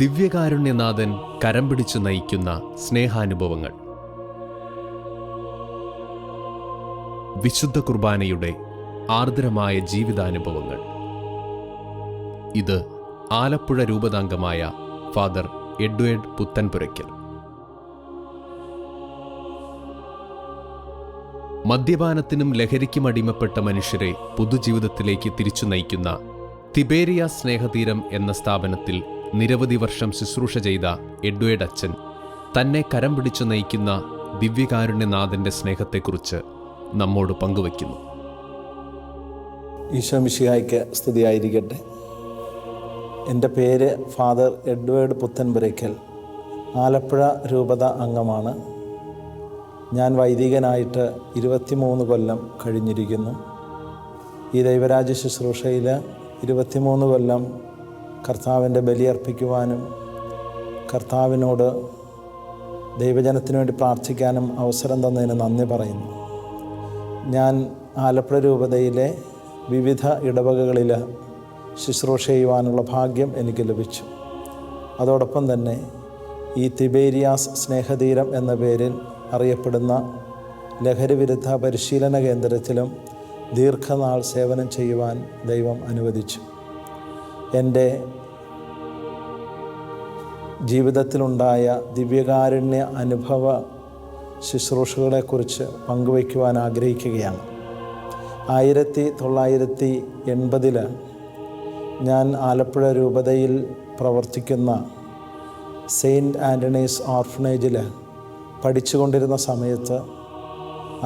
ദിവ്യകാരുണ്യനാഥൻ കരം പിടിച്ചു നയിക്കുന്ന സ്നേഹാനുഭവങ്ങൾ. വിശുദ്ധ കുർബാനയുടെ ആർദ്രമായ ജീവിതാനുഭവങ്ങൾ. ഇത് ആലപ്പുഴ രൂപതാംഗമായ ഫാദർ എഡ്വേർഡ് പുത്തൻപുരയ്ക്കൽ. മദ്യപാനത്തിനും ലഹരിക്കും അടിമപ്പെട്ട മനുഷ്യരെ പുതുജീവിതത്തിലേക്ക് തിരിച്ചു നയിക്കുന്ന തിബേരിയാസ് സ്നേഹതീരം എന്ന സ്ഥാപനത്തിൽ നിരവധി വർഷം ശുശ്രൂഷ ചെയ്ത എഡ്വേർഡ് അച്ഛൻ തന്നെ കരം പിടിച്ചു നയിക്കുന്ന ദിവ്യകാരുണ്യനാഥന്റെ സ്നേഹത്തെക്കുറിച്ച് നമ്മോട് പങ്കുവയ്ക്കുന്നു. ഈശോ മിശിഹായ്ക്ക് സ്തുതിയായിരിക്കട്ടെ. എൻ്റെ പേര് ഫാദർ എഡ്വേർഡ് പുത്തൻപുരയ്ക്കൽ, ആലപ്പുഴ രൂപത അംഗമാണ്. ഞാൻ വൈദികനായിട്ട് 23 കൊല്ലം കഴിഞ്ഞിരിക്കുന്നു. ഈ ദൈവരാജ്യ ശുശ്രൂഷയിൽ 23 കൊല്ലം കർത്താവിൻ്റെ ബലിയർപ്പിക്കുവാനും കർത്താവിനോട് ദൈവജനത്തിനു വേണ്ടി പ്രാർത്ഥിക്കാനും അവസരം തന്നതിന് നന്ദി പറയുന്നു. ഞാൻ ആലപ്പുഴ രൂപതയിലെ വിവിധ ഇടവകകളിൽ ശുശ്രൂഷ ചെയ്യുവാനുള്ള ഭാഗ്യം എനിക്ക് ലഭിച്ചു. അതോടൊപ്പം തന്നെ ഈ തിബേരിയാസ് സ്നേഹതീരം എന്ന പേരിൽ അറിയപ്പെടുന്ന ലഹരി വിരുദ്ധ പരിശീലന കേന്ദ്രത്തിലും ദീർഘനാൾ സേവനം ചെയ്യുവാൻ ദൈവം അനുവദിച്ചു. എൻ്റെ ജീവിതത്തിലുണ്ടായ ദിവ്യകാരുണ്യ അനുഭവ ശുശ്രൂഷകളെക്കുറിച്ച് പങ്കുവയ്ക്കുവാൻ ആഗ്രഹിക്കുകയാണ്. 1980 ഞാൻ ആലപ്പുഴ രൂപതയിൽ പ്രവർത്തിക്കുന്ന സെയിൻറ്റ് ആൻ്റണീസ് ഓർഫനേജിൽ പഠിച്ചുകൊണ്ടിരുന്ന സമയത്ത്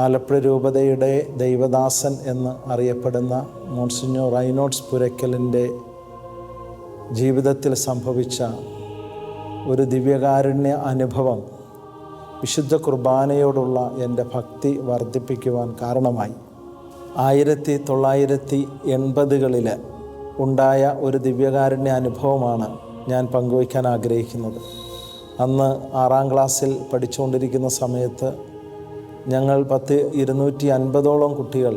ആലപ്പുഴ രൂപതയുടെ ദൈവദാസൻ എന്ന് അറിയപ്പെടുന്ന മോൺസിഞ്ഞോർ റൈനോഡ്സ് പുരയ്ക്കലിൻ്റെ ജീവിതത്തിൽ സംഭവിച്ച ഒരു ദിവ്യകാരുണ്യ അനുഭവം വിശുദ്ധ കുർബാനയോടുള്ള എൻ്റെ ഭക്തി വർദ്ധിപ്പിക്കുവാൻ കാരണമായി. 1980കളിൽ ഉണ്ടായ ഒരു ദിവ്യകാരുണ്യ അനുഭവമാണ് ഞാൻ പങ്കുവയ്ക്കാൻ ആഗ്രഹിക്കുന്നത്. അന്ന് 6ാം ക്ലാസ്സിൽ പഠിച്ചുകൊണ്ടിരിക്കുന്ന സമയത്ത് ഞങ്ങൾ 250ഓളം കുട്ടികൾ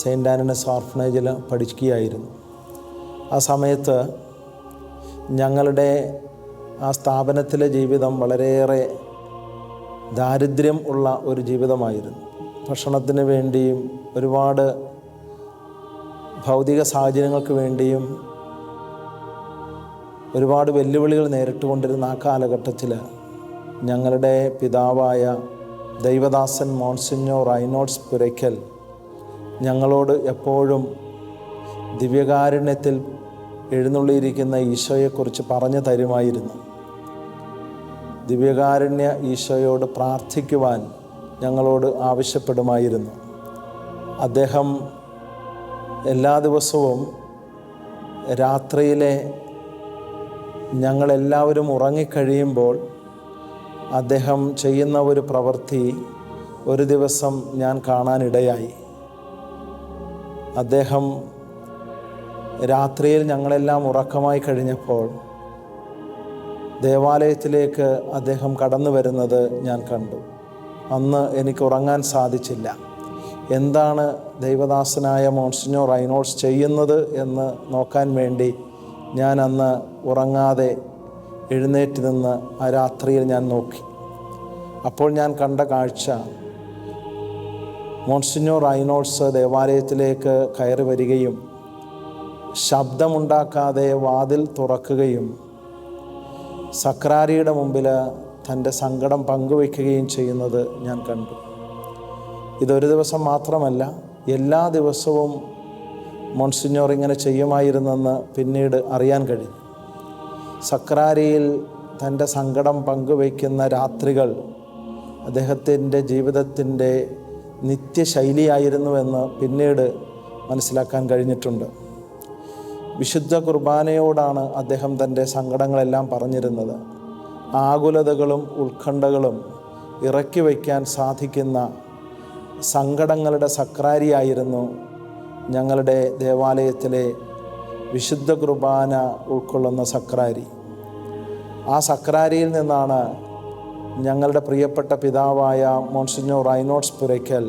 സെയിൻറ്റ് ആൻ്റണീസ് ഓർഫനേജിൽ പഠിക്കുകയായിരുന്നു. ആ സമയത്ത് ഞങ്ങളുടെ ആ സ്ഥാപനത്തിലെ ജീവിതം വളരെയേറെ ദാരിദ്ര്യം ഉള്ള ഒരു ജീവിതമായിരുന്നു. ഭക്ഷണത്തിന് വേണ്ടിയും ഒരുപാട് ഭൗതിക സാഹചര്യങ്ങൾക്ക് വേണ്ടിയും ഒരുപാട് വെല്ലുവിളികൾ നേരിട്ടുകൊണ്ടിരുന്ന ആ കാലഘട്ടത്തിൽ ഞങ്ങളുടെ പിതാവായ ദൈവദാസൻ മോൺസിഞ്ഞോർ റൈനോഡ്സ് പുരയ്ക്കൽ ഞങ്ങളോട് എപ്പോഴും ദിവ്യകാരുണ്യത്തിൽ എഴുന്നള്ളിയിരിക്കുന്ന ഈശോയെക്കുറിച്ച് പറഞ്ഞു തരുമായിരുന്നു. ദിവ്യകാരുണ്യ ഈശോയോട് പ്രാർത്ഥിക്കുവാൻ ഞങ്ങളോട് ആവശ്യപ്പെടുമായിരുന്നു. അദ്ദേഹം എല്ലാ ദിവസവും രാത്രിയിലെ ഞങ്ങളെല്ലാവരും ഉറങ്ങിക്കഴിയുമ്പോൾ അദ്ദേഹം ചെയ്യുന്ന ഒരു പ്രവൃത്തി ഒരു ദിവസം ഞാൻ കാണാനിടയായി. അദ്ദേഹം രാത്രിയിൽ ഞങ്ങളെല്ലാം ഉറക്കമായി കഴിഞ്ഞപ്പോൾ ദേവാലയത്തിലേക്ക് അദ്ദേഹം കടന്നു വരുന്നത് ഞാൻ കണ്ടു. അന്ന് എനിക്ക് ഉറങ്ങാൻ സാധിച്ചില്ല. എന്താണ് ദൈവദാസനായ മോൺസിഞ്ഞോർ റൈനോഡ്സ് ചെയ്യുന്നത് എന്ന് നോക്കാൻ വേണ്ടി ഞാൻ അന്ന് ഉറങ്ങാതെ എഴുന്നേറ്റ് നിന്ന് ആ രാത്രിയിൽ ഞാൻ നോക്കി. അപ്പോൾ ഞാൻ കണ്ട കാഴ്ച, മോൺസിഞ്ഞോർ റൈനോഡ്സ് ദേവാലയത്തിലേക്ക് കയറി വരികയും ശബ്ദമുണ്ടാക്കാതെ വാതിൽ തുറക്കുകയും സക്രാരിയുടെ മുമ്പിൽ തൻ്റെ സങ്കടം പങ്കുവയ്ക്കുകയും ചെയ്യുന്നത് ഞാൻ കണ്ടു. ഇതൊരു ദിവസം മാത്രമല്ല, എല്ലാ ദിവസവും മോൺസിഞ്ഞോർ ഇങ്ങനെ ചെയ്യുമായിരുന്നെന്ന് പിന്നീട് അറിയാൻ കഴിഞ്ഞു. സക്രാരിയിൽ തൻ്റെ സങ്കടം പങ്കുവയ്ക്കുന്ന രാത്രികൾ അദ്ദേഹത്തിൻ്റെ ജീവിതത്തിൻ്റെ നിത്യശൈലിയായിരുന്നുവെന്ന് പിന്നീട് മനസ്സിലാക്കാൻ കഴിഞ്ഞിട്ടുണ്ട്. വിശുദ്ധ കുർബാനയോടാണ് അദ്ദേഹം തൻ്റെ സങ്കടങ്ങളെല്ലാം പറഞ്ഞിരുന്നത്. ആകുലതകളും ഉത്കണ്ഠകളും ഇറക്കി വയ്ക്കാൻ സാധിക്കുന്ന സങ്കടങ്ങളുടെ സക്രാരിയായിരുന്നു ഞങ്ങളുടെ ദേവാലയത്തിലെ വിശുദ്ധ കുർബാന ഉൾക്കൊള്ളുന്ന സക്രാരി. ആ സക്രാരിയിൽ നിന്നാണ് ഞങ്ങളുടെ പ്രിയപ്പെട്ട പിതാവായ മോൺസിഞ്ഞോർ റൈനോഡ്സ് പുരയ്ക്കൽ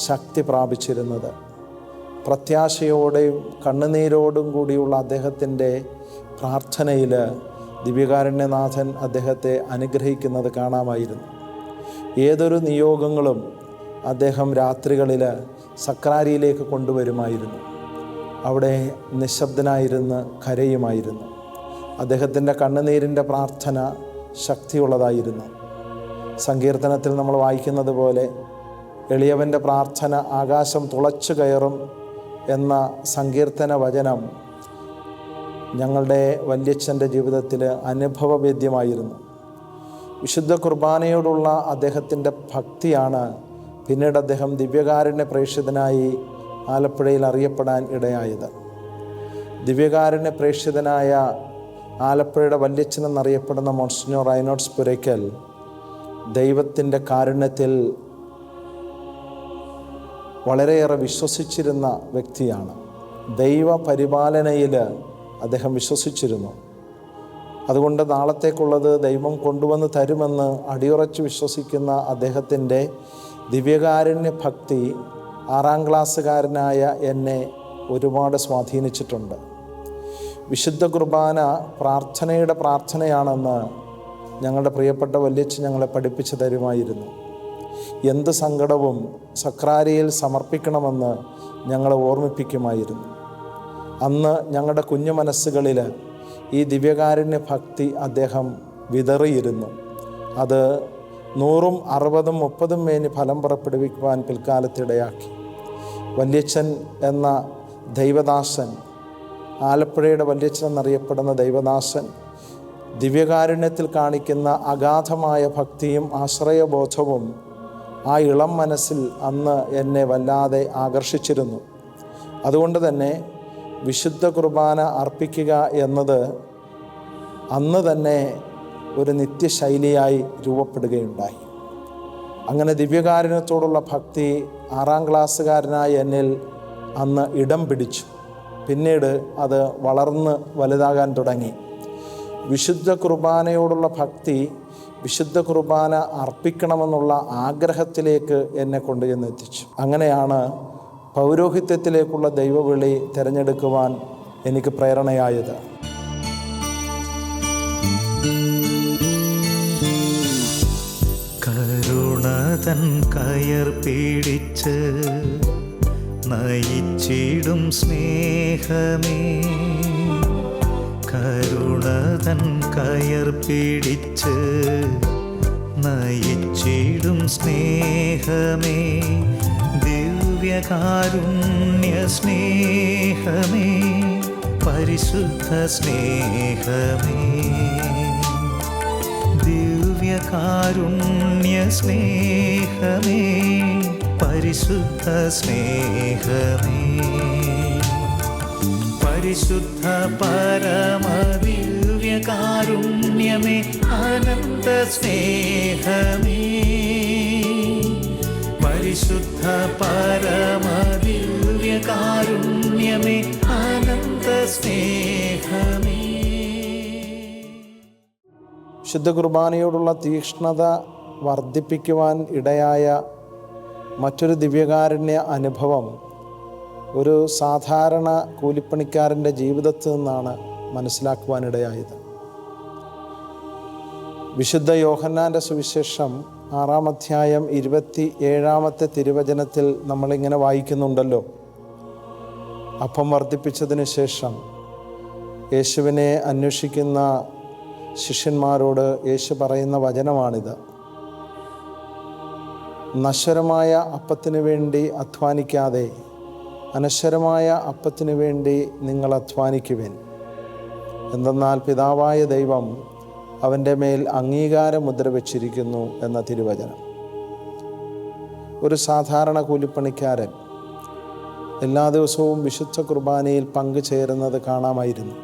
ശക്തി പ്രാപിച്ചിരുന്നത്. പ്രത്യാശയോടെയും കണ്ണുനീരോടും കൂടിയുള്ള അദ്ദേഹത്തിൻ്റെ പ്രാർത്ഥനയിൽ ദിവ്യകാരുണ്യനാഥൻ അദ്ദേഹത്തെ അനുഗ്രഹിക്കുന്നത് കാണാമായിരുന്നു. ഏതൊരു നിയോഗങ്ങളും അദ്ദേഹം രാത്രികളിൽ സക്രാരിയിലേക്ക് കൊണ്ടുവരുമായിരുന്നു. അവിടെ നിശബ്ദനായിരുന്ന് കരയുമായിരുന്നു. അദ്ദേഹത്തിൻ്റെ കണ്ണുനീരിൻ്റെ പ്രാർത്ഥന ശക്തിയുള്ളതായിരുന്നു. സങ്കീർത്തനത്തിൽ നമ്മൾ വായിക്കുന്നത് പോലെ എളിയവൻ്റെ പ്രാർത്ഥന ആകാശം തുളച്ചു കയറും എന്ന സങ്കീർത്തന വചനം ഞങ്ങളുടെ വല്യച്ഛൻ്റെ ജീവിതത്തിൽ അനുഭവവേദ്യമായിരുന്നു. വിശുദ്ധ കുർബാനയോടുള്ള അദ്ദേഹത്തിൻ്റെ ഭക്തിയാണ് പിന്നീട് അദ്ദേഹം ദിവ്യകാരുണ്യ പ്രേക്ഷിതനായി ആലപ്പുഴയിൽ അറിയപ്പെടാൻ ഇടയായത്. ദിവ്യകാരുണ്യ പ്രേക്ഷിതനായ ആലപ്പുഴയുടെ വല്യച്ഛൻ എന്നറിയപ്പെടുന്ന മോൺസിഞ്ഞോർ റൈനോൾഡ്സ് പുരയ്ക്കൽ ദൈവത്തിൻ്റെ കാരുണ്യത്തിൽ വളരെയേറെ വിശ്വസിച്ചിരുന്ന വ്യക്തിയാണ്. ദൈവ പരിപാലനയിൽ അദ്ദേഹം വിശ്വസിച്ചിരുന്നു. അതുകൊണ്ട് നാളത്തേക്കുള്ളത് ദൈവം കൊണ്ടുവന്ന് തരുമെന്ന് അടിയുറച്ച് വിശ്വസിക്കുന്ന അദ്ദേഹത്തിൻ്റെ ദിവ്യകാരുണ്യ ഭക്തി 6ാം ക്ലാസ്സുകാരനായ എന്നെ ഒരുപാട് സ്വാധീനിച്ചിട്ടുണ്ട്. വിശുദ്ധ കുർബാന പ്രാർത്ഥനയുടെ പ്രാർത്ഥനയാണെന്ന് ഞങ്ങളുടെ പ്രിയപ്പെട്ട വല്യച്ഛൻ ഞങ്ങളെ പഠിപ്പിച്ചു തരുമായിരുന്നു. എന്ത് സങ്കടവും സക്രാരിയിൽ സമർപ്പിക്കണമെന്ന് ഞങ്ങളെ ഓർമ്മിപ്പിക്കുമായിരുന്നു. അന്ന് ഞങ്ങളുടെ കുഞ്ഞു മനസ്സുകളിൽ ഈ ദിവ്യകാരുണ്യ ഭക്തി അദ്ദേഹം വിതറിയിരുന്നു. അത് 100, 60, 30 മേനി ഫലം പുറപ്പെടുവിക്കുവാൻ പിൽക്കാലത്തിടയാക്കി. വല്യച്ഛൻ എന്ന ദൈവദാസൻ, ആലപ്പുഴയുടെ വല്യച്ഛൻ എന്നറിയപ്പെടുന്ന ദൈവദാസൻ ദിവ്യകാരുണ്യത്തിൽ കാണിക്കുന്ന അഗാധമായ ഭക്തിയും ആശ്രയബോധവും ആ ഇളം മനസ്സിൽ അന്ന് എന്നെ വല്ലാതെ ആകർഷിച്ചിരുന്നു. അതുകൊണ്ട് തന്നെ വിശുദ്ധ കുർബാന അർപ്പിക്കുക എന്നത് അന്ന് തന്നെ ഒരു നിത്യശൈലിയായി രൂപപ്പെടുകയുണ്ടായി. അങ്ങനെ ദിവ്യകാരുണ്യത്തോടുള്ള ഭക്തി 6ാം ക്ലാസ്സുകാരനായ എന്നിൽ അന്ന് ഇടം പിടിച്ചു. പിന്നീട് അത് വളർന്ന് വലുതാകാൻ തുടങ്ങി. വിശുദ്ധ കുർബാനയോടുള്ള ഭക്തി വിശുദ്ധ കുർബാന അർപ്പിക്കണമെന്നുള്ള ആഗ്രഹത്തിലേക്ക് എന്നെ കൊണ്ടുചെന്നെത്തിച്ചു. അങ്ങനെയാണ് പൗരോഹിത്യത്തിലേക്കുള്ള ദൈവവിളി തിരഞ്ഞെടുക്കുവാൻ എനിക്ക് പ്രേരണയായത്. കരുണതൻ കയർ പിടിച്ച് നയിച്ചിടും സ്നേഹമേ, കരുണതൻ കയർ പിടിച്ച് നയിച്ചിടും സ്നേഹമേ, ദിവ്യകാരുണ്യ സ്നേഹമേ, പരിശുദ്ധ സ്നേഹമേ, ദിവ്യകാരുണ്യ സ്നേഹമേ, പരിശുദ്ധ സ്നേഹമേ, പരിശുദ്ധ പരമദിവ്യകാരുണ്യമേ, അനന്ത സ്നേഹമേ, പരിശുദ്ധ പരമദിവ്യകാരുണ്യമേ, അനന്ത സ്നേഹമേ. വിശുദ്ധ കുർബാനയോടുള്ള തീക്ഷ്ണത വർദ്ധിപ്പിക്കുവാൻ ഇടയായ മറ്റൊരു ദിവ്യകാരുണ്യ അനുഭവം ഒരു സാധാരണ കൂലിപ്പണിക്കാരൻ്റെ ജീവിതത്തിൽ നിന്നാണ് മനസ്സിലാക്കുവാനിടയായത്. വിശുദ്ധ യോഹന്നാൻ്റെ സുവിശേഷം 6-ാം അധ്യായം 27-ാമത്തെ തിരുവചനത്തിൽ നമ്മളിങ്ങനെ വായിക്കുന്നുണ്ടല്ലോ, അപ്പം വർദ്ധിപ്പിച്ചതിന് ശേഷം യേശുവിനെ അന്വേഷിക്കുന്ന ശിഷ്യന്മാരോട് യേശു പറയുന്ന വചനമാണിത്: നശ്വരമായ അപ്പത്തിനു വേണ്ടി അധ്വാനിക്കാതെ അനശ്വരമായ അപ്പത്തിനു വേണ്ടി നിങ്ങൾ അധ്വാനിക്കുവിൻ. എന്തെന്നാൽ പിതാവായ ദൈവം അവൻ്റെ മേൽ അംഗീകാരമുദ്ര വച്ചിരിക്കുന്നു എന്ന തിരുവചനം. ഒരു സാധാരണ കൂലിപ്പണിക്കാരൻ എല്ലാ ദിവസവും വിശുദ്ധ കുർബാനയിൽ പങ്കുചേരുന്നത് കാണാമായിരുന്നു.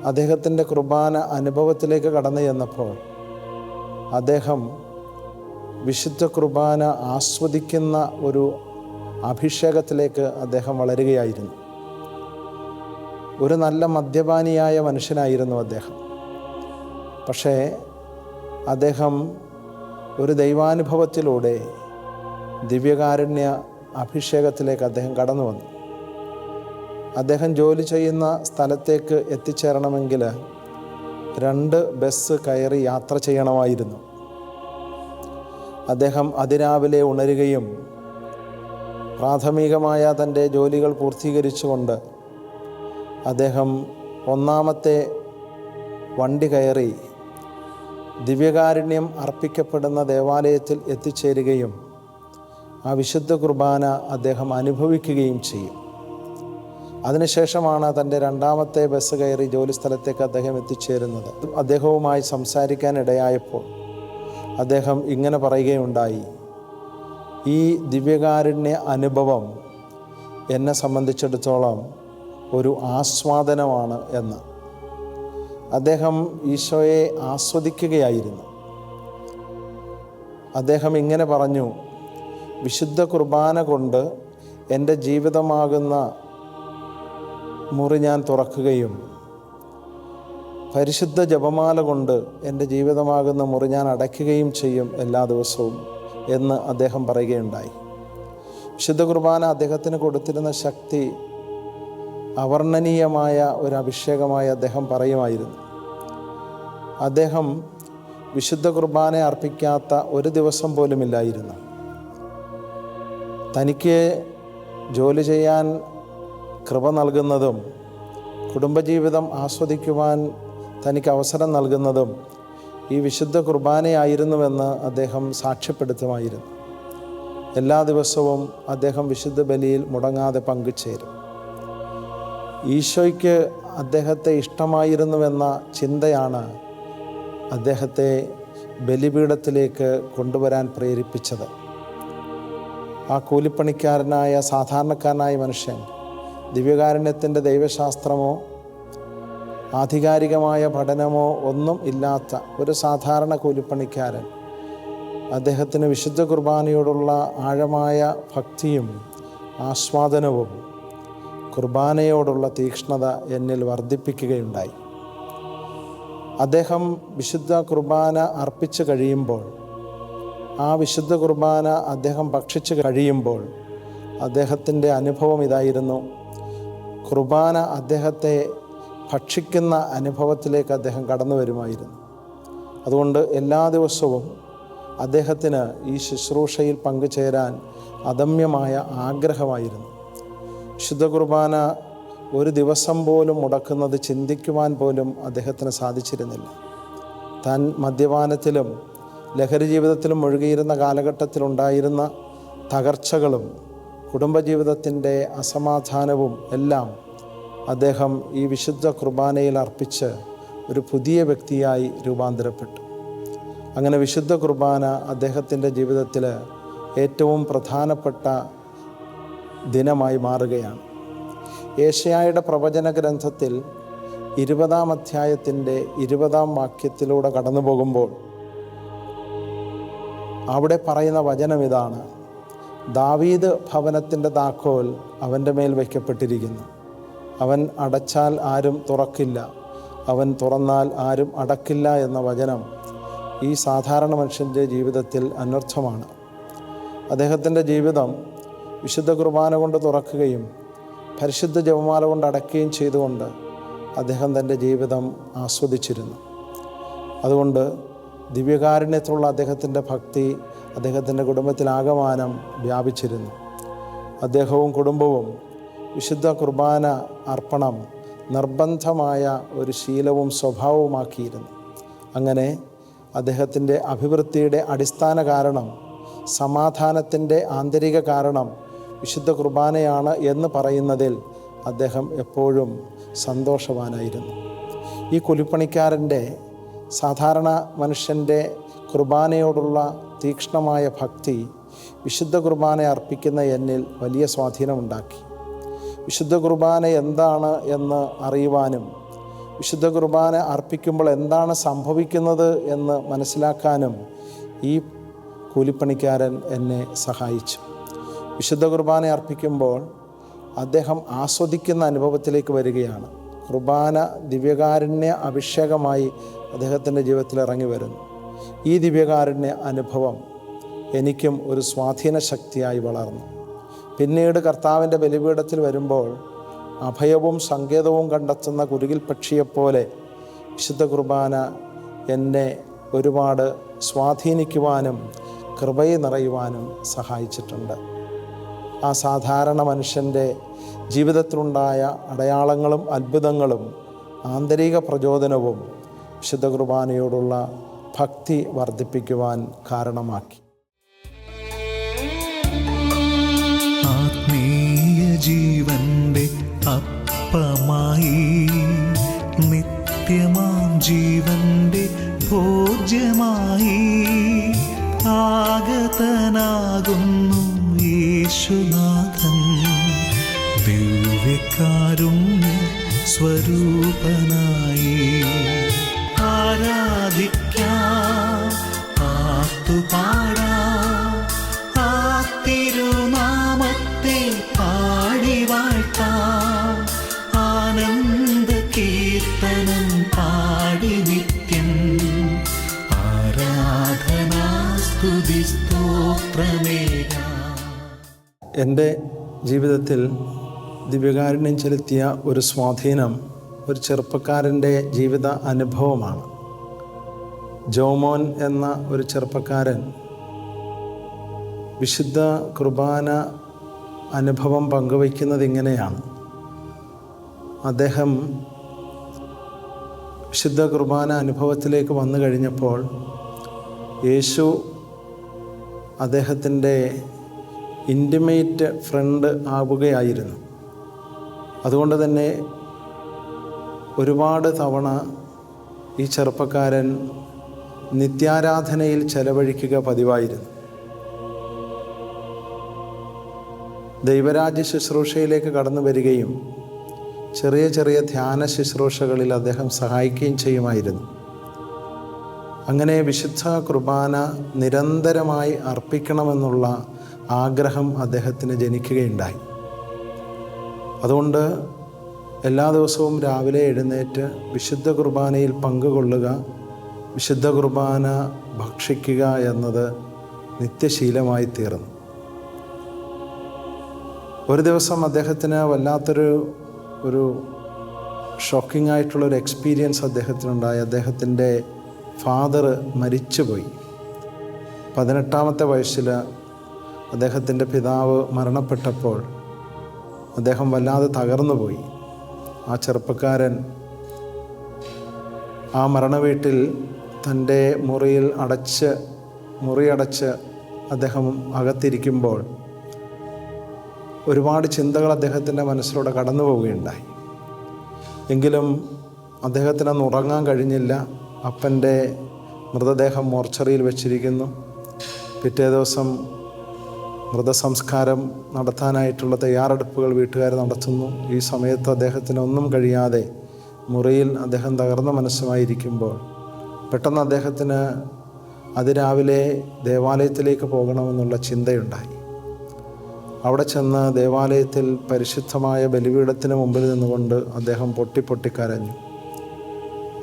അദ്ദേഹത്തിൻ്റെ കുർബാന അനുഭവത്തിലേക്ക് കടന്നു ചെന്നപ്പോൾ അദ്ദേഹം വിശുദ്ധ കുർബാന ആസ്വദിക്കുന്ന ഒരു അഭിഷേകത്തിലേക്ക് അദ്ദേഹം വളരുകയായിരുന്നു. ഒരു നല്ല മദ്യപാനിയായ മനുഷ്യനായിരുന്നു അദ്ദേഹം. പക്ഷേ അദ്ദേഹം ഒരു ദൈവാനുഭവത്തിലൂടെ ദിവ്യകാരുണ്യ അഭിഷേകത്തിലേക്ക് അദ്ദേഹം കടന്നു വന്നു. അദ്ദേഹം ജോലി ചെയ്യുന്ന സ്ഥലത്തേക്ക് എത്തിച്ചേരണമെങ്കിൽ 2 ബസ് കയറി യാത്ര ചെയ്യണമായിരുന്നു. അദ്ദേഹം അതിരാവിലെ ഉണരുകയും പ്രാഥമികമായ തൻ്റെ ജോലികൾ പൂർത്തീകരിച്ചുകൊണ്ട് അദ്ദേഹം 1ാമത്തെ വണ്ടി കയറി ദിവ്യകാരുണ്യം അർപ്പിക്കപ്പെടുന്ന ദേവാലയത്തിൽ എത്തിച്ചേരുകയും ആ വിശുദ്ധ കുർബാന അദ്ദേഹം അനുഭവിക്കുകയും ചെയ്യും. അതിനുശേഷമാണ് തൻ്റെ 2ാമത്തെ ബസ് കയറി ജോലി സ്ഥലത്തേക്ക് അദ്ദേഹം എത്തിച്ചേരുന്നത്. അദ്ദേഹവുമായി സംസാരിക്കാൻ ഇടയായപ്പോൾ അദ്ദേഹം ഇങ്ങനെ പറയുകയുണ്ടായി, ഈ ദിവ്യകാരുണ്യ അനുഭവം എന്നെ സംബന്ധിച്ചിടത്തോളം ഒരു ആസ്വാദനമാണ് എന്ന്. അദ്ദേഹം ഈശോയെ ആസ്വദിക്കുകയായിരുന്നു. അദ്ദേഹം ഇങ്ങനെ പറഞ്ഞു, വിശുദ്ധ കുർബാന കൊണ്ട് എൻ്റെ ജീവിതമാകുന്ന മുറി ഞാൻ തുറക്കുകയും പരിശുദ്ധ ജപമാല കൊണ്ട് എൻ്റെ ജീവിതമാകുന്ന മുറി ഞാൻ അടയ്ക്കുകയും ചെയ്യും എല്ലാ ദിവസവും എന്ന് അദ്ദേഹം പറയുകയുണ്ടായി. വിശുദ്ധ കുർബാന അദ്ദേഹത്തിന് കൊടുത്തിരുന്ന ശക്തി അവർണ്ണനീയമായ ഒരു അഭിഷേകമായി അദ്ദേഹം പറയുമായിരുന്നു. അദ്ദേഹം വിശുദ്ധ കുർബാന അർപ്പിക്കാത്ത ഒരു ദിവസം പോലുമില്ലായിരുന്നു. തനിക്ക് ജോലി ചെയ്യാൻ കൃപ നൽകുന്നതും കുടുംബജീവിതം ആസ്വദിക്കുവാൻ തനിക്ക് അവസരം നൽകുന്നതും ഈ വിശുദ്ധ കുർബാനയായിരുന്നുവെന്ന് അദ്ദേഹം സാക്ഷ്യപ്പെടുത്തുമായിരുന്നു. എല്ലാ ദിവസവും അദ്ദേഹം വിശുദ്ധ ബലിയിൽ മുടങ്ങാതെ പങ്കുചേരും. ഈശോയ്ക്ക് അദ്ദേഹത്തെ ഇഷ്ടമായിരുന്നുവെന്ന ചിന്തയാണ് അദ്ദേഹത്തെ ബലിപീഠത്തിലേക്ക് കൊണ്ടുവരാൻ പ്രേരിപ്പിച്ചത്. ആ കൂലിപ്പണിക്കാരനായ സാധാരണക്കാരനായ മനുഷ്യൻ ദിവ്യകാരുണ്യത്തിൻ്റെ ദൈവശാസ്ത്രമോ ആധികാരികമായ പഠനമോ ഒന്നും ഇല്ലാത്ത ഒരു സാധാരണ കൂലിപ്പണിക്കാരൻ, അദ്ദേഹത്തിന് വിശുദ്ധ കുർബാനയോടുള്ള ആഴമായ ഭക്തിയും ആസ്വാദനവും കുർബാനയോടുള്ള തീക്ഷ്ണത എന്നിൽ വർദ്ധിപ്പിക്കുകയുണ്ടായി. അദ്ദേഹം വിശുദ്ധ കുർബാന അർപ്പിച്ച് കഴിയുമ്പോൾ, ആ വിശുദ്ധ കുർബാന അദ്ദേഹം ഭക്ഷിച്ച് കഴിയുമ്പോൾ അദ്ദേഹത്തിൻ്റെ അനുഭവം ഇതായിരുന്നു. കുർബാന അദ്ദേഹത്തെ ഭക്ഷിക്കുന്ന അനുഭവത്തിലേക്ക് അദ്ദേഹം കടന്നു വരുമായിരുന്നു. അതുകൊണ്ട് എല്ലാ ദിവസവും അദ്ദേഹത്തിന് ഈ ശുശ്രൂഷയിൽ പങ്കുചേരാൻ അദമ്യമായ ആഗ്രഹമായിരുന്നു. വിശുദ്ധ കുർബാന ഒരു ദിവസം പോലും മുടക്കുന്നത് ചിന്തിക്കുവാൻ പോലും അദ്ദേഹത്തിന് സാധിച്ചിരുന്നില്ല. താൻ മദ്യപാനത്തിലും ലഹരി ജീവിതത്തിലും മുഴുകിയിരുന്ന കാലഘട്ടത്തിലുണ്ടായിരുന്ന തകർച്ചകളും കുടുംബജീവിതത്തിൻ്റെ അസമാധാനവും എല്ലാം അദ്ദേഹം ഈ വിശുദ്ധ കുർബാനയിൽ അർപ്പിച്ച് ഒരു പുതിയ വ്യക്തിയായി രൂപാന്തരപ്പെട്ടു. അങ്ങനെ വിശുദ്ധ കുർബാന അദ്ദേഹത്തിൻ്റെ ജീവിതത്തിൽ ഏറ്റവും പ്രധാനപ്പെട്ട ദിനമായി മാറുകയാണ്. യേശയ്യായുടെ പ്രവചന ഗ്രന്ഥത്തിൽ 20-ാം അധ്യായത്തിൻ്റെ 20-ാം വാക്യത്തിലൂടെ കടന്നു പോകുമ്പോൾ അവിടെ പറയുന്ന വചനം ഇതാണ്: ദാവീദ് ഭവനത്തിൻ്റെ താക്കോൽ അവൻ്റെ മേൽ വയ്ക്കപ്പെട്ടിരിക്കുന്നു. അവൻ അടച്ചാൽ ആരും തുറക്കില്ല, അവൻ തുറന്നാൽ ആരും അടക്കില്ല എന്ന വചനം ഈ സാധാരണ മനുഷ്യൻ്റെ ജീവിതത്തിൽ അനർത്ഥമാണ്. അദ്ദേഹത്തിൻ്റെ ജീവിതം വിശുദ്ധ കുർബാന കൊണ്ട് തുറക്കുകയും പരിശുദ്ധ ജപമാല കൊണ്ട് അടയ്ക്കുകയും ചെയ്തുകൊണ്ട് അദ്ദേഹം തൻ്റെ ജീവിതം ആസ്വദിച്ചിരുന്നു. അതുകൊണ്ട് ദിവ്യകാരുണ്യത്തിലുള്ള അദ്ദേഹത്തിൻ്റെ ഭക്തി അദ്ദേഹത്തിൻ്റെ കുടുംബത്തിലാകമാനം വ്യാപിച്ചിരുന്നു. അദ്ദേഹവും കുടുംബവും വിശുദ്ധ കുർബാന അർപ്പണം നിർബന്ധമായ ഒരു ശീലവും സ്വഭാവവുമാക്കിയിരുന്നു. അങ്ങനെ അദ്ദേഹത്തിൻ്റെ അഭിവൃദ്ധിയുടെ അടിസ്ഥാന കാരണം, സമാധാനത്തിൻ്റെ ആന്തരിക കാരണം വിശുദ്ധ കുർബാനയാണ് എന്ന് പറയുന്നതിൽ അദ്ദേഹം എപ്പോഴും സന്തോഷവാനായിരുന്നു. ഈ കുലിപ്പണിക്കാരൻ്റെ, സാധാരണ മനുഷ്യൻ്റെ കുർബാനയോടുള്ള തീക്ഷ്ണമായ ഭക്തി വിശുദ്ധ കുർബാന അർപ്പിക്കുന്ന എന്നിൽ വലിയ സ്വാധീനമുണ്ടാക്കി. വിശുദ്ധ കുർബാന എന്താണ് എന്ന് അറിയുവാനും വിശുദ്ധ കുർബാന അർപ്പിക്കുമ്പോൾ എന്താണ് സംഭവിക്കുന്നത് എന്ന് മനസ്സിലാക്കാനും ഈ കൂലിപ്പണിക്കാരൻ എന്നെ സഹായിച്ചു. വിശുദ്ധ കുർബാന അർപ്പിക്കുമ്പോൾ അദ്ദേഹം ആസ്വദിക്കുന്ന അനുഭവത്തിലേക്ക് വരികയാണ്. കുർബാന ദിവ്യകാരുണ്യ അഭിഷേകമായി അദ്ദേഹത്തിൻ്റെ ജീവിതത്തിൽ ഇറങ്ങി വരുന്നു. ഈ ദിവ്യകാരുണ്യ അനുഭവം എനിക്കും ഒരു സ്വാധീന ശക്തിയായി വളർന്നു. പിന്നീട് കർത്താവിൻ്റെ ബലിപീഠത്തിൽ വരുമ്പോൾ അഭയവും സങ്കേതവും കണ്ടെത്തുന്ന കുരുകിൽ പക്ഷിയെപ്പോലെ വിശുദ്ധ കുർബാന എന്നെ ഒരുപാട് സ്വാധീനിക്കുവാനും കൃപയെ നിറയുവാനും സഹായിച്ചിട്ടുണ്ട്. ആ സാധാരണ മനുഷ്യൻ്റെ ജീവിതത്തിലുണ്ടായ അടയാളങ്ങളും അത്ഭുതങ്ങളും ആന്തരിക പ്രചോദനവും വിശുദ്ധ കുർബാനയോടുള്ള ഭക്തി വർദ്ധിപ്പിക്കുവാൻ കാരണമാക്കി. ആത്മീയ ജീവന്റെ അപ്പമായി നിത്യമാം ജീവന്റെ ഭോജ്യമായി ആഗതനാകുന്നു യേശുനാഥൻ. ദിവ്യകാരുണ്യ സ്വരൂപനായി ആരാധിക്കാം, പാട്ടുപാടാം, ആ തിരുനാമത്തെ പാടി വാഴ്ത്താം, ആനന്ദ കീർത്തനം പാടി നിത്യം ആരാധനാ സ്തുതി സ്തോത്രമേകാം. എൻ്റെ ജീവിതത്തിൽ ദിവ്യകാരുണ്യം ചെലുത്തിയ ഒരു സ്വാധീനം ഒരു ചെറുപ്പക്കാരൻ്റെ ജീവിത അനുഭവമാണ്. ജോമോൻ എന്ന ഒരു ചെറുപ്പക്കാരൻ വിശുദ്ധ കുർബാന അനുഭവം പങ്കുവയ്ക്കുന്നത് ഇങ്ങനെയാണ്. അദ്ദേഹം വിശുദ്ധ കുർബാന അനുഭവത്തിലേക്ക് വന്നു കഴിഞ്ഞപ്പോൾ യേശു അദ്ദേഹത്തിൻ്റെ ഇൻറ്റിമേറ്റ് ഫ്രണ്ട് ആവുകയായിരുന്നു. അതുകൊണ്ട് തന്നെ ഒരുപാട് തവണ ഈ ചെറുപ്പക്കാരൻ നിത്യാരാധനയിൽ ചെലവഴിക്കുക പതിവായിരുന്നു. ദൈവരാജ്യ ശുശ്രൂഷയിലേക്ക് കടന്നു വരികയും ചെറിയ ചെറിയ ധ്യാന ശുശ്രൂഷകളിൽ അദ്ദേഹം സഹായിക്കുകയും ചെയ്യുമായിരുന്നു. അങ്ങനെ വിശുദ്ധ കുർബാന നിരന്തരമായി അർപ്പിക്കണമെന്നുള്ള ആഗ്രഹം അദ്ദേഹത്തിന് ജനിക്കുകയുണ്ടായി. അതുകൊണ്ട് എല്ലാ ദിവസവും രാവിലെ എഴുന്നേറ്റ് വിശുദ്ധ കുർബാനയിൽ പങ്കുകൊള്ളുക, വിശുദ്ധ കുർബാന ഭക്ഷിക്കുക എന്നത് നിത്യശീലമായി തീർന്നു. ഒരു ദിവസം അദ്ദേഹത്തിന് വല്ലാത്തൊരു ഷോക്കിംഗ് ആയിട്ടുള്ളൊരു എക്സ്പീരിയൻസ് അദ്ദേഹത്തിനുണ്ടായി. അദ്ദേഹത്തിൻ്റെ ഫാദർ മരിച്ചുപോയി. 18ാമത്തെ വയസ്സിൽ അദ്ദേഹത്തിൻ്റെ പിതാവ് മരണപ്പെട്ടപ്പോൾ അദ്ദേഹം വല്ലാതെ തകർന്നുപോയി. ആ ചെറുപ്പക്കാരൻ ആ മരണവീട്ടിൽ തൻ്റെ മുറിയടച്ച് അദ്ദേഹം അകത്തിരിക്കുമ്പോൾ ഒരുപാട് ചിന്തകൾ അദ്ദേഹത്തിൻ്റെ മനസ്സിലൂടെ കടന്നു പോവുകയുണ്ടായി. എങ്കിലും അദ്ദേഹത്തിന് അന്ന് ഉറങ്ങാൻ കഴിഞ്ഞില്ല. അപ്പൻ്റെ മൃതദേഹം മോർച്ചറിയിൽ വെച്ചിരിക്കുന്നു. പിറ്റേ ദിവസം മൃതസംസ്കാരം നടത്താനായിട്ടുള്ള തയ്യാറെടുപ്പുകൾ വീട്ടുകാർ നടത്തുന്നു. ഈ സമയത്ത് അദ്ദേഹത്തിന് ഒന്നും കഴിയാതെ മുറിയിൽ അദ്ദേഹം തകർന്ന മനസ്സുമായിരിക്കുമ്പോൾ പെട്ടെന്ന് അദ്ദേഹത്തിന് അതിരാവിലെ ദേവാലയത്തിലേക്ക് പോകണമെന്നുള്ള ചിന്തയുണ്ടായി. അവിടെ ചെന്ന് ദേവാലയത്തിൽ പരിശുദ്ധമായ ബലിപീഠത്തിന് മുമ്പിൽ നിന്നുകൊണ്ട് അദ്ദേഹം പൊട്ടിക്കരഞ്ഞു.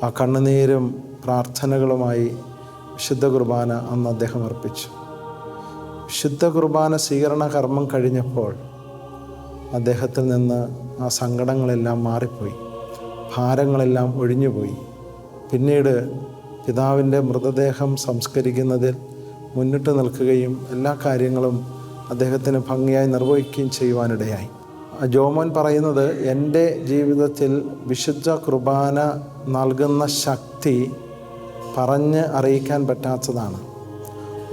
ആ കണ്ണുനീരും പ്രാർത്ഥനകളുമായി വിശുദ്ധ കുർബാന അന്ന് അദ്ദേഹം അർപ്പിച്ചു. വിശുദ്ധ കുർബാന സ്വീകരണ കർമ്മം കഴിഞ്ഞപ്പോൾ അദ്ദേഹത്തിൽ നിന്ന് ആ സങ്കടങ്ങളെല്ലാം മാറിപ്പോയി, ഭാരങ്ങളെല്ലാം ഒഴിഞ്ഞുപോയി. പിന്നീട് പിതാവിൻ്റെ മൃതദേഹം സംസ്കരിക്കുന്നതിൽ മുന്നിട്ട് നിൽക്കുകയും എല്ലാ കാര്യങ്ങളും അദ്ദേഹത്തിന് ഭംഗിയായി നിർവഹിക്കുകയും ചെയ്യുവാനിടയായി. ജോമോൻ പറയുന്നത്, എൻ്റെ ജീവിതത്തിൽ വിശുദ്ധ കുർബാന നൽകുന്ന ശക്തി പറഞ്ഞ് അറിയിക്കാൻ പറ്റാത്തതാണ്.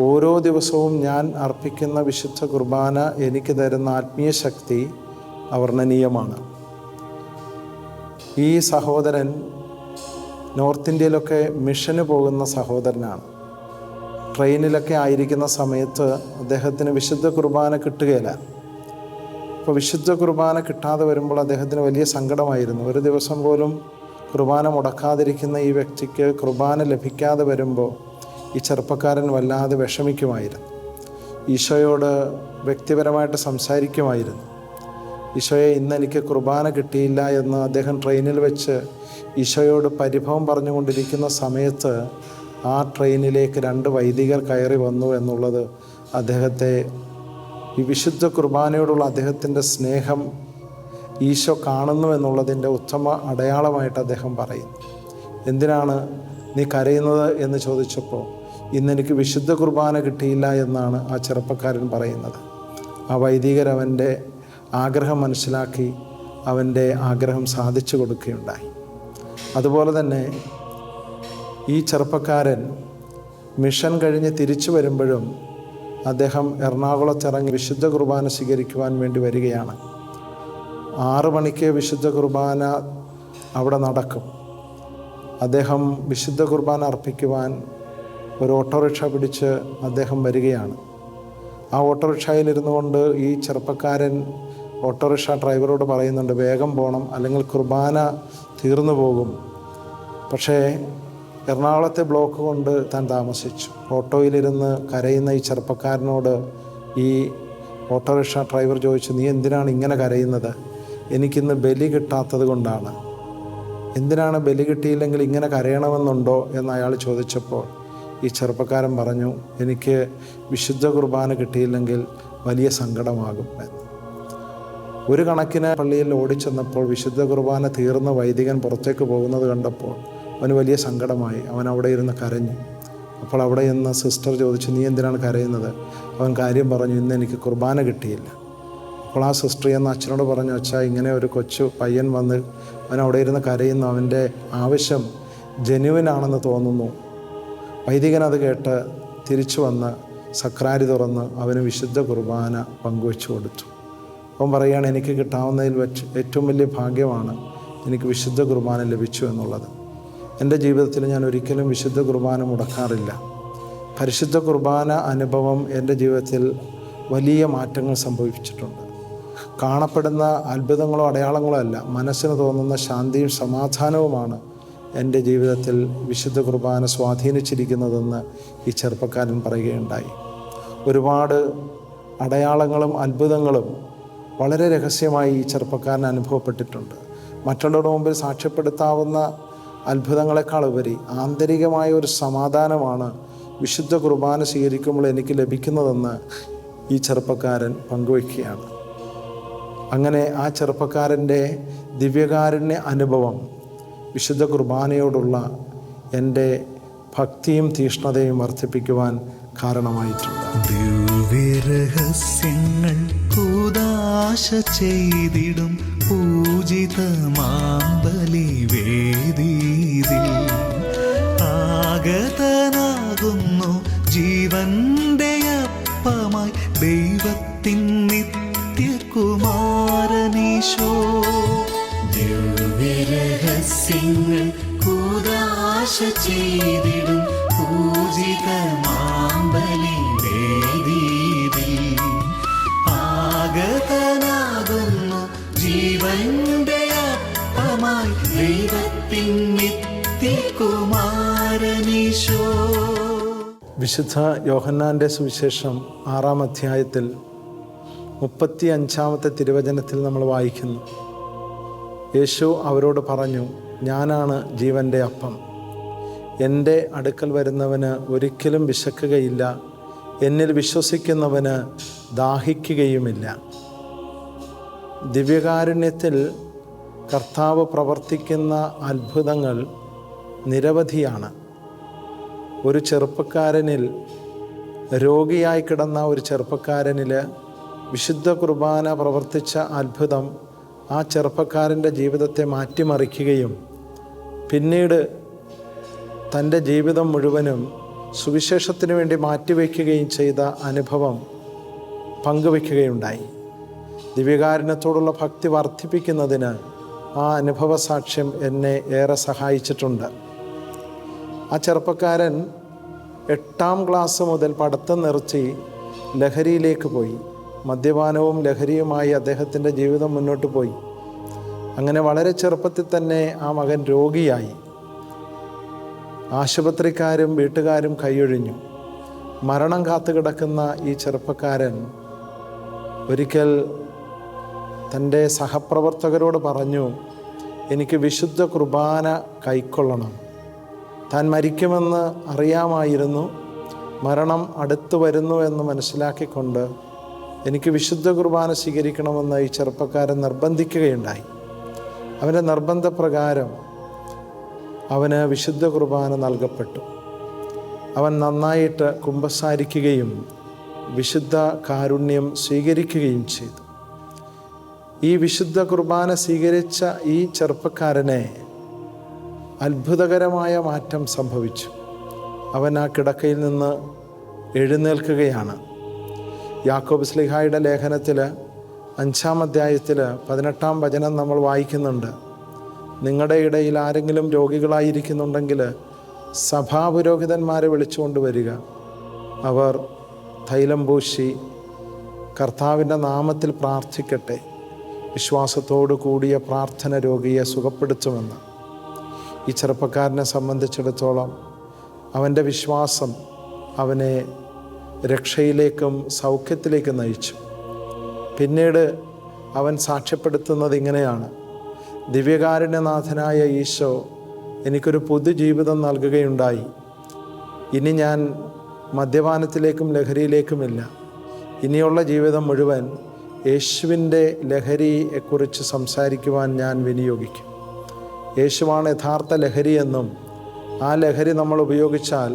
ഓരോ ദിവസവും ഞാൻ അർപ്പിക്കുന്ന വിശുദ്ധ കുർബാന എനിക്ക് തരുന്ന ആത്മീയ ശക്തി അവർണ്ണനീയമാണ്. ഈ സഹോദരൻ നോർത്ത് ഇന്ത്യയിലൊക്കെ മിഷന് പോകുന്ന സഹോദരനാണ്. ട്രെയിനിലൊക്കെ ആയിരിക്കുന്ന സമയത്ത് അദ്ദേഹത്തിന് വിശുദ്ധ കുർബാന കിട്ടുകയില്ല. അപ്പോൾ വിശുദ്ധ കുർബാന കിട്ടാതെ വരുമ്പോൾ അദ്ദേഹത്തിന് വലിയ സങ്കടമായിരുന്നു. ഒരു ദിവസം പോലും കുർബാന മുടക്കാതിരിക്കുന്ന ഈ വ്യക്തിക്ക് കുർബാന ലഭിക്കാതെ വരുമ്പോൾ ഈ ചെറുപ്പക്കാരൻ വല്ലാതെ വിഷമിക്കുമായിരുന്നു. ഈശോയോട് വ്യക്തിപരമായിട്ട് സംസാരിക്കുമായിരുന്നു. ഈശോയെ, ഇന്ന് എനിക്ക് കുർബാന കിട്ടിയില്ല എന്ന് അദ്ദേഹം ട്രെയിനിൽ വെച്ച് ഈശോയോട് പരിഭവം പറഞ്ഞുകൊണ്ടിരിക്കുന്ന സമയത്ത് ആ ട്രെയിനിലേക്ക് 2 വൈദികർ കയറി വന്നു എന്നുള്ളത് അദ്ദേഹത്തെ, ഈ വിശുദ്ധ കുർബാനയോടുള്ള അദ്ദേഹത്തിൻ്റെ സ്നേഹം ഈശോ കാണുന്നു എന്നുള്ളതിൻ്റെ ഉത്തമ അടയാളമായിട്ട് അദ്ദേഹം പറയുന്നു. എന്തിനാണ് നീ കരയുന്നത് എന്ന് ചോദിച്ചപ്പോൾ, ഇന്നെനിക്ക് വിശുദ്ധ കുർബാന കിട്ടിയില്ല എന്നാണ് ആ ചെറുപ്പക്കാരൻ പറയുന്നത്. ആ വൈദികർ അവൻ്റെ ആഗ്രഹം മനസ്സിലാക്കി അവൻ്റെ ആഗ്രഹം സാധിച്ചു കൊടുക്കുകയുണ്ടായി. അതുപോലെ തന്നെ ഈ ചെറുപ്പക്കാരൻ മിഷൻ കഴിഞ്ഞ് തിരിച്ചു വരുമ്പോഴും അദ്ദേഹം എറണാകുളത്തിറങ്ങി വിശുദ്ധ കുർബാന സ്വീകരിക്കുവാൻ വേണ്ടി വരികയാണ്. 6 മണിക്ക് വിശുദ്ധ കുർബാന അവിടെ നടക്കും. അദ്ദേഹം വിശുദ്ധ കുർബാന അർപ്പിക്കുവാൻ ഒരു ഓട്ടോറിക്ഷ പിടിച്ച് അദ്ദേഹം വരികയാണ്. ആ ഓട്ടോറിക്ഷയിലിരുന്നു കൊണ്ട് ഈ ചെറുപ്പക്കാരൻ ഓട്ടോറിക്ഷ ഡ്രൈവറോട് പറയുന്നുണ്ട്, വേഗം പോകണം, അല്ലെങ്കിൽ കുർബാന തീർന്നു പോകും. പക്ഷേ എറണാകുളത്തെ ബ്ലോക്ക് കൊണ്ട് താൻ താമസിച്ചു. ഓട്ടോയിലിരുന്ന് കരയുന്ന ഈ ചെറുപ്പക്കാരനോട് ഈ ഓട്ടോറിക്ഷ ഡ്രൈവർ ചോദിച്ചു, നീ എന്തിനാണ് ഇങ്ങനെ കരയുന്നത്? എനിക്കിന്ന് ബലി കിട്ടാത്തത് കൊണ്ടാണ്. എന്തിനാണ് ബലി കിട്ടിയില്ലെങ്കിൽ ഇങ്ങനെ കരയണമെന്നുണ്ടോ എന്ന് അയാൾ ചോദിച്ചപ്പോൾ ഈ ചെറുപ്പക്കാരൻ പറഞ്ഞു, എനിക്ക് വിശുദ്ധ കുർബാന കിട്ടിയില്ലെങ്കിൽ വലിയ സങ്കടമാകും എന്ന്. ഒരു കണക്കിന് പള്ളിയിൽ ഓടിച്ചെന്നപ്പോൾ വിശുദ്ധ കുർബാന തീർന്ന വൈദികൻ പുറത്തേക്ക് പോകുന്നത് കണ്ടപ്പോൾ അവന് വലിയ സങ്കടമായി. അവൻ അവിടെ ഇരുന്ന് കരഞ്ഞു. അപ്പോൾ അവിടെ നിന്ന് സിസ്റ്റർ ചോദിച്ചു, നീ എന്തിനാണ് കരയുന്നത്? അവൻ കാര്യം പറഞ്ഞു, ഇന്ന് എനിക്ക് കുർബാന കിട്ടിയില്ല. അപ്പോൾ ആ സിസ്റ്റർ എന്ന് അച്ഛനോട് പറഞ്ഞു, അച്ഛാ, ഇങ്ങനെ ഒരു കൊച്ചു പയ്യൻ വന്ന് അവൻ അവിടെ ഇരുന്ന് കരയുന്നു, അവൻ്റെ ആവശ്യം ജെന്യുവിനാണെന്ന് തോന്നുന്നു. വൈദികൻ അത് കേട്ട് തിരിച്ചു വന്ന് സക്രാരി തുറന്ന് അവന് വിശുദ്ധ കുർബാന പങ്കുവെച്ചു കൊടുത്തു. അവൻ പറയുകയാണ്, എനിക്ക് കിട്ടാവുന്നതിൽ വെച്ച് ഏറ്റവും വലിയ ഭാഗ്യമാണ് എനിക്ക് വിശുദ്ധ കുർബാന ലഭിച്ചു എന്നുള്ളത്. എൻ്റെ ജീവിതത്തിൽ ഞാൻ ഒരിക്കലും വിശുദ്ധ കുർബാന മുടക്കാറില്ല. പരിശുദ്ധ കുർബാന അനുഭവം എൻ്റെ ജീവിതത്തിൽ വലിയ മാറ്റങ്ങൾ സംഭവിച്ചിട്ടുണ്ട്. കാണപ്പെടുന്ന അത്ഭുതങ്ങളോ അടയാളങ്ങളോ അല്ല, മനസ്സിന് തോന്നുന്ന ശാന്തിയും സമാധാനവുമാണ് എൻ്റെ ജീവിതത്തിൽ വിശുദ്ധ കുർബാന സ്വാധീനിച്ചിരിക്കുന്നതെന്ന് ഈ ചെറുപ്പക്കാരൻ പറയുകയുണ്ടായി. ഒരുപാട് അടയാളങ്ങളും അത്ഭുതങ്ങളും വളരെ രഹസ്യമായി ഈ ചെറുപ്പക്കാരന് അനുഭവപ്പെട്ടിട്ടുണ്ട്. മറ്റുള്ളവരുടെ മുമ്പിൽ സാക്ഷ്യപ്പെടുത്താവുന്ന അത്ഭുതങ്ങളെക്കാൾ ഉപരി ആന്തരികമായ ഒരു സമാധാനമാണ് വിശുദ്ധ കുർബാന സ്വീകരിക്കുമ്പോൾ എനിക്ക് ലഭിക്കുന്നതെന്ന് ഈ ചെറുപ്പക്കാരൻ പങ്കുവയ്ക്കുകയാണ്. അങ്ങനെ ആ ചെറുപ്പക്കാരൻ്റെ ദിവ്യകാരുണ്യ അനുഭവം വിശുദ്ധ കുർബാനയോടുള്ള എൻ്റെ ഭക്തിയും തീഷ്ണതയും വർദ്ധിപ്പിക്കുവാൻ കാരണമായിട്ടുണ്ട്. ദിവ്യരഹസ്യങ്ങൾ കൂദാശ ചെയ്തിടും പൂജിതമാം ബലിവേദിയിൽ ആഗതനാകുന്നു ജീവന്റെ അപ്പമായി ദൈവത്തിൻ നിത്യകുമാരനീശോ. ദിവ്യരഹസ്യങ്ങൾ കൂദാശ ചെയ്തിടും പൂജിതമാം ബലിവേദിയിൽ ആഗതനാകുന്നു ജീവന്റെ അപ്പമായി ദൈവത്തിൻ നിത്യകുമാരനീശോ. വിശുദ്ധ യോഹന്നാൻ്റെ സുവിശേഷം 6-ാം അധ്യായത്തിൽ 35-ാമത്തെ തിരുവചനത്തിൽ നമ്മൾ വായിക്കുന്നു, യേശു അവരോട് പറഞ്ഞു, ഞാനാണ് ജീവൻ്റെ അപ്പം. എൻ്റെ അടുക്കൽ വരുന്നവന് ഒരിക്കലും വിശക്കുകയില്ല, എന്നിൽ വിശ്വസിക്കുന്നവന് ദാഹിക്കുകയുമില്ല. ദിവ്യകാരുണ്യത്തിൽ കർത്താവ് പ്രവർത്തിക്കുന്ന അത്ഭുതങ്ങൾ നിരവധിയാണ്. ഒരു ചെറുപ്പക്കാരനിൽ, രോഗിയായി കിടന്ന ഒരു ചെറുപ്പക്കാരനിൽ വിശുദ്ധ കുർബാന പ്രവർത്തിച്ച അത്ഭുതം ആ ചെറുപ്പക്കാരൻ്റെ ജീവിതത്തെ മാറ്റിമറിക്കുകയും പിന്നീട് തൻ്റെ ജീവിതം മുഴുവനും സുവിശേഷത്തിന് വേണ്ടി മാറ്റിവെക്കുകയും ചെയ്ത അനുഭവം പങ്കുവയ്ക്കുകയുണ്ടായി. ദിവ്യകാരുണ്യത്തോടുള്ള ഭക്തി വർദ്ധിപ്പിക്കുന്നതിന് ആ അനുഭവ സാക്ഷ്യം എന്നെ ഏറെ സഹായിച്ചിട്ടുണ്ട്. ആ ചെറുപ്പക്കാരൻ 8-ാം ക്ലാസ് മുതൽ പഠിത്തം നിർത്തി ലഹരിയിലേക്ക് പോയി. മദ്യപാനവും ലഹരിയുമായി അദ്ദേഹത്തിൻ്റെ ജീവിതം മുന്നോട്ട് പോയി. അങ്ങനെ വളരെ ചെറുപ്പത്തിൽ തന്നെ ആ മകൻ രോഗിയായി. ആശുപത്രിക്കാരും വീട്ടുകാരും കൈയൊഴിഞ്ഞു. മരണം കാത്തുകിടക്കുന്ന ഈ ചെറുപ്പക്കാരൻ ഒരിക്കൽ തൻ്റെ സഹപ്രവർത്തകരോട് പറഞ്ഞു, എനിക്ക് വിശുദ്ധ കുർബാന കൈക്കൊള്ളണം. താൻ മരിക്കുമെന്ന് അറിയാമായിരുന്നു. മരണം അടുത്തു വരുന്നു എന്ന് മനസ്സിലാക്കിക്കൊണ്ട് എനിക്ക് വിശുദ്ധ കുർബാന സ്വീകരിക്കണമെന്ന് ഈ ചെറുപ്പക്കാരൻ നിർബന്ധിക്കുകയുണ്ടായി. അവൻ്റെ നിർബന്ധപ്രകാരം അവന് വിശുദ്ധ കുർബാന നൽകപ്പെട്ടു. അവൻ നന്നായിട്ട് കുമ്പസാരിക്കുകയും വിശുദ്ധ കാരുണ്യം സ്വീകരിക്കുകയും ചെയ്തു. ഈ വിശുദ്ധ കുർബാന സ്വീകരിച്ച ഈ ചെറുപ്പക്കാരനെ അത്ഭുതകരമായ മാറ്റം സംഭവിച്ചു. അവൻ ആ കിടക്കയിൽ നിന്ന് എഴുന്നേൽക്കുകയാണ്. യാക്കോബ് ശ്ലീഹായുടെ ലേഖനത്തിൽ 5-ാം അധ്യായത്തിൽ 18-ാം വചനം നമ്മൾ വായിക്കുന്നുണ്ട്. നിങ്ങളുടെ ഇടയിൽ ആരെങ്കിലും രോഗികളായിരിക്കുന്നുണ്ടെങ്കിൽ സഭാപുരോഹിതന്മാരെ വിളിച്ചുകൊണ്ട് വരിക. അവർ തൈലം പൂശി കർത്താവിൻ്റെ നാമത്തിൽ പ്രാർത്ഥിക്കട്ടെ. വിശ്വാസത്തോടു കൂടിയ പ്രാർത്ഥന രോഗിയെ സുഖപ്പെടുത്തുമെന്ന്. ഈ ചെറുപ്പക്കാരനെ സംബന്ധിച്ചിടത്തോളം അവൻ്റെ വിശ്വാസം അവനെ രക്ഷയിലേക്കും സൗഖ്യത്തിലേക്കും നയിച്ചു. പിന്നീട് അവൻ സാക്ഷ്യപ്പെടുത്തുന്നത് ഇങ്ങനെയാണ്: ദിവ്യകാരുണ്യനാഥനായ ഈശോ എനിക്കൊരു പുതുജീവിതം നൽകുകയുണ്ടായി. ഇനി ഞാൻ മദ്യപാനത്തിലേക്കും ലഹരിയിലേക്കുമില്ല. ഇനിയുള്ള ജീവിതം മുഴുവൻ യേശുവിൻ്റെ ലഹരിയെക്കുറിച്ച് സംസാരിക്കുവാൻ ഞാൻ വിനിയോഗിക്കും. യേശുവാണ് യഥാർത്ഥ ലഹരിയെന്നും ആ ലഹരി നമ്മൾ ഉപയോഗിച്ചാൽ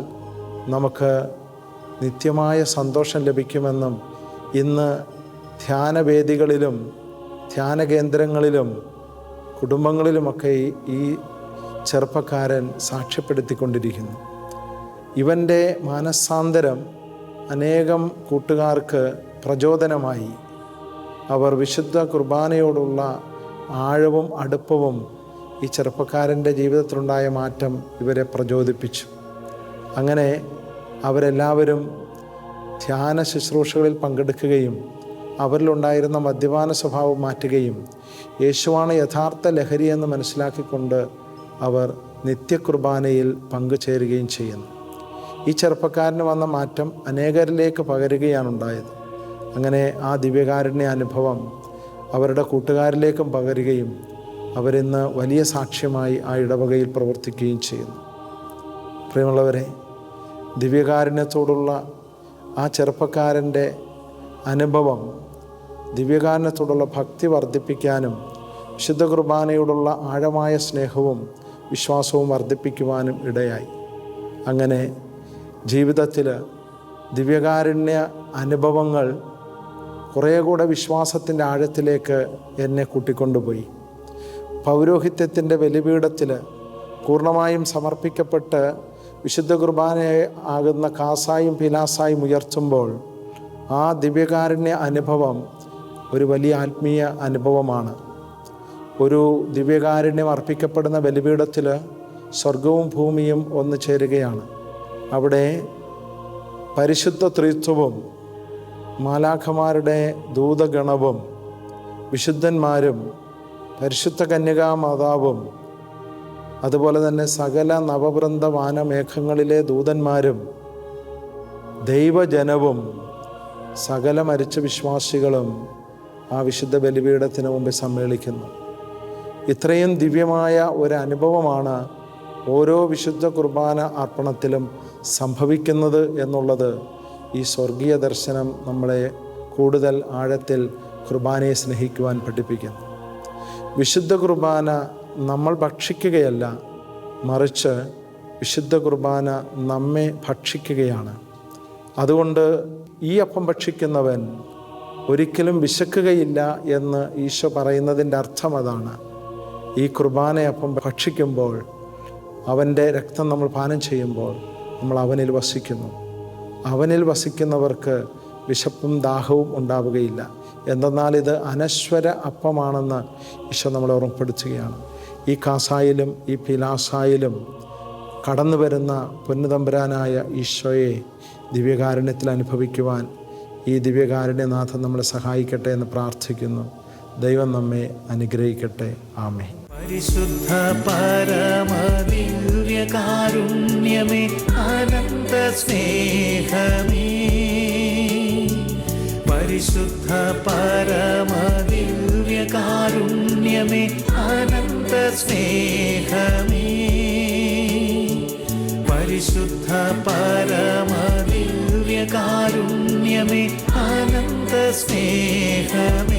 നമുക്ക് നിത്യമായ സന്തോഷം ലഭിക്കുമെന്നും ഇന്ന് ധ്യാനവേദികളിലും ധ്യാന കേന്ദ്രങ്ങളിലും കുടുംബങ്ങളിലുമൊക്കെ ഈ ചെറുപ്പക്കാരൻ സാക്ഷ്യപ്പെടുത്തിക്കൊണ്ടിരിക്കുന്നു. ഇവൻ്റെ മാനസാന്തരം അനേകം കൂട്ടുകാർക്ക് പ്രചോദനമായി. അവർ വിശുദ്ധ കുർബാനയോടുള്ള ആഴവും അടുപ്പവും ഈ ചെറുപ്പക്കാരൻ്റെ ജീവിതത്തിലുണ്ടായ മാറ്റം ഇവരെ പ്രചോദിപ്പിച്ചു. അങ്ങനെ അവരെല്ലാവരും ധ്യാന ശുശ്രൂഷകളിൽ പങ്കെടുക്കുകയും അവരിലുണ്ടായിരുന്ന മദ്യപാന സ്വഭാവം മാറ്റുകയും യേശുവാണ് യഥാർത്ഥ ലഹരിയെന്ന് മനസ്സിലാക്കിക്കൊണ്ട് അവർ നിത്യകുർബാനയിൽ പങ്കുചേരുകയും ചെയ്യുന്നു. ഈ ചെറുപ്പക്കാരന് വന്ന മാറ്റം അനേകരിലേക്ക് പകരുകയാണുണ്ടായത്. അങ്ങനെ ആ ദിവ്യകാരുണ്യ അനുഭവം അവരുടെ കൂട്ടുകാരിലേക്കും പകരുകയും അവരിന്ന് വലിയ സാക്ഷ്യമായി ആ ഇടവകയിൽ പ്രവർത്തിക്കുകയും ചെയ്യുന്നു. പ്രിയമുള്ളവരെ, ദിവ്യകാരുണ്യത്തോടുള്ള ആ ചെറുപ്പക്കാരൻ്റെ അനുഭവം ദിവ്യകാരുണ്യത്തോടുള്ള ഭക്തി വർദ്ധിപ്പിക്കാനും വിശുദ്ധ കുർബാനയോടുള്ള ആഴമായ സ്നേഹവും വിശ്വാസവും വർദ്ധിപ്പിക്കുവാനും ഇടയായി. അങ്ങനെ ജീവിതത്തിൽ ദിവ്യകാരുണ്യ അനുഭവങ്ങൾ കുറേ കൂടെ വിശ്വാസത്തിൻ്റെ ആഴത്തിലേക്ക് എന്നെ കൂട്ടിക്കൊണ്ടുപോയി. പൗരോഹിത്യത്തിൻ്റെ ബലിപീഠത്തിൽ പൂർണ്ണമായും സമർപ്പിക്കപ്പെട്ട് വിശുദ്ധ കുർബാനയെ ആകുന്ന കാസായും പിലാസായും ഉയർത്തുമ്പോൾ ആ ദിവ്യകാരുണ്യ അനുഭവം ഒരു വലിയ ആത്മീയ അനുഭവമാണ്. ഒരു ദിവ്യകാരുണ്യം അർപ്പിക്കപ്പെടുന്ന ബലിപീഠത്തിൽ സ്വർഗവും ഭൂമിയും ഒന്നു ചേരുകയാണ്. അവിടെ പരിശുദ്ധ ത്രിത്വവും മാലാഖമാരുടെ ദൂതഗണവും വിശുദ്ധന്മാരും പരിശുദ്ധ കന്യകാമാതാവും അതുപോലെ തന്നെ സകല നവവൃന്ദ വാനമേഘങ്ങളിലെ ദൂതന്മാരും ദൈവജനവും സകല മരിച്ച വിശ്വാസികളും ആ വിശുദ്ധ ബലിപീഠത്തിന് മുമ്പിൽ സമ്മേളിക്കുന്നു. ഇത്രയും ദിവ്യമായ ഒരു അനുഭവമാണ് ഓരോ വിശുദ്ധ കുർബാന അർപ്പണത്തിലും സംഭവിക്കുന്നത് എന്നുള്ളത് ഈ സ്വർഗീയ ദർശനം നമ്മളെ കൂടുതൽ ആഴത്തിൽ കുർബാനയെ സ്നേഹിക്കുവാൻ പഠിപ്പിക്കുന്നു. വിശുദ്ധ കുർബാന നമ്മൾ ഭക്ഷിക്കുകയല്ല, മറിച്ച് വിശുദ്ധ കുർബാന നമ്മെ ഭക്ഷിക്കുകയാണ്. അതുകൊണ്ട് ഈ അപ്പം ഭക്ഷിക്കുന്നവൻ ഒരിക്കലും വിശക്കുകയില്ല എന്ന് ഈശോ പറയുന്നതിൻ്റെ അർത്ഥം അതാണ്. ഈ കുർബാനയപ്പം ഭക്ഷിക്കുമ്പോൾ, അവൻ്റെ രക്തം നമ്മൾ പാനം ചെയ്യുമ്പോൾ നമ്മൾ അവനിൽ വസിക്കുന്നു. അവനിൽ വസിക്കുന്നവർക്ക് വിശപ്പും ദാഹവും ഉണ്ടാവുകയില്ല. എന്തെന്നാൽ ഇത് അനശ്വര അപ്പമാണെന്ന് ഈശോ നമ്മളെ ഓർമ്മപ്പെടുത്തുകയാണ്. ഈ കാസായിലും ഈ പിലാസായിലും കടന്നു വരുന്ന പൊന്നുതമ്പുരാനായ ഈശോയെ ദിവ്യകാരുണ്യത്തിൽ അനുഭവിക്കുവാൻ ഈ ദിവ്യകാരുണ്യനാഥൻ നമ്മളെ സഹായിക്കട്ടെ എന്ന് പ്രാർത്ഥിക്കുന്നു. ദൈവം നമ്മെ അനുഗ്രഹിക്കട്ടെ. ആമേൻ. പരിശുദ്ധ പരമ ദിവ്യകാരുണ്യമേ, അനന്ത സ്നേഹമേ, പരിശുദ്ധ പരമ ദിവ്യകാരുണ്യമേ, അനന്ത സ്നേഹമേ, പരിശുദ്ധ പരമ ദിവ്യകാരുണ്യമേ, അനന്ത സ്നേഹമേ.